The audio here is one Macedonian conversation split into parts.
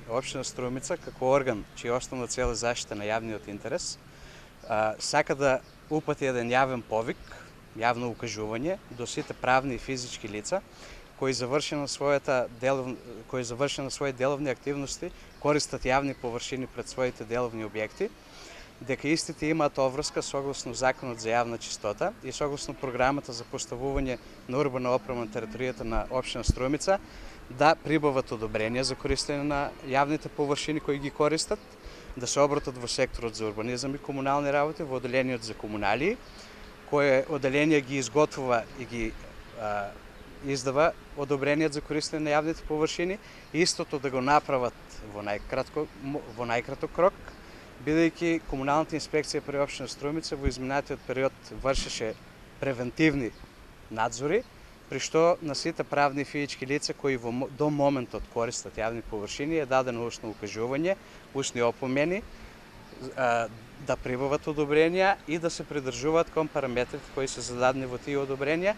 Општина Струмица, како орган, чија основна цел е заштита на јавниот интерес, сака да упати еден јавен повик, јавно укажување до сите правни и физички лица кои завршени на своји деловни активности користат јавни површини пред своите деловни објекти, дека истите имаат обврска согласно Законот за јавна чистота и согласно програмата за поставување на урбана опрема на територијата на општина Струмица, да прибават одобрение за користење на јавните површини кои ги користат, да се обратат во секторот за урбанизам и комунални работи, во оделениот за комуналии, кое оделение ги изготвува и ги издава одобрениот за користење на јавните површини, и истото да го направат во најкраток рок, бидејќи комуналната инспекција при општина Струмица во изминатиот период вршеше превентивни надзори, при што на сите правни и физички лица кои до моментот користат јавни површини е дадено устно укажување, устни опомени, да прибават одобренија и да се придржуваат кон параметрите кои се зададени во тие одобренија,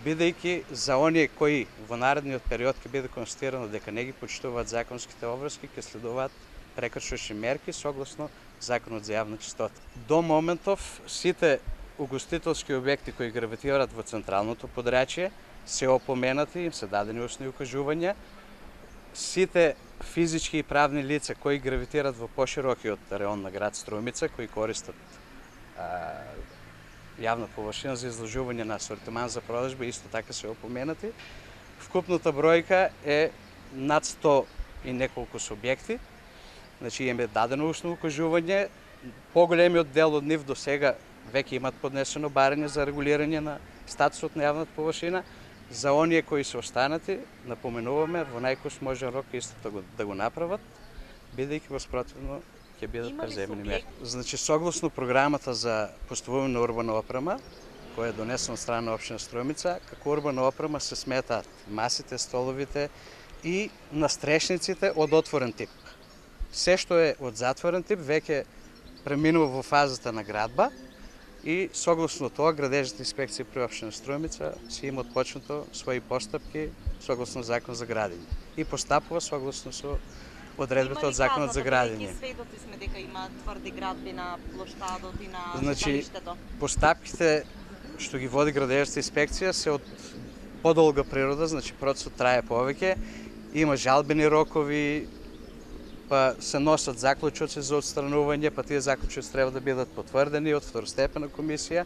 бидејќи за оние кои во наредниот период ќе биде констатирано дека не ги почитуваат законските обврски, ќе следуваат прекршувачни мерки согласно Законот за јавна чистота. До моментов сите угостителски објекти кои гравитираат во централното подрачје се опоменати, им се дадени устни укажувања. Сите физички и правни лица кои гравитираат во поширокиот реон на град Струмица, кои користат јавна површина за изложување на асортиман за продажба, исто така се опоменати. Вкупната бројка е над 100 и неколку субјекти, значи им е дадено устно укажување. Поголемиот дел од нив до сега веќе имат поднесено барање за регулирање на статусот на јавната површина. За оние кои се останати, напоменуваме во најкосможен рок истото да го направат, бидејќи воспротивно ќе бидат преземени мерки. Значи, согласно програмата за поставување на урбана опрема, која е донесена од страна на општина Струмица, како урбана опрема се сметаат масите, столовите и настрешниците од отворен тип. Се што е од затворен тип веќе преминува во фазата на градба и согласно тоа градежната инспекција при општина Струмица си има отпочнато своји постапки согласно Закон за градење и постапува согласно со одредбите од Законот за градење. Сведоци сме дека има тврди градби на плоштадот и на Значи, читалиштето. постапките што ги води градежната инспекција се од подолга природа, значи процесот трае повеќе, има жалбени рокови, па се носат заклучоци за отстранување, па тие заклучоци треба да бидат потврдени од второстепена комисија,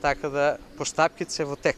така да постапките се во тек.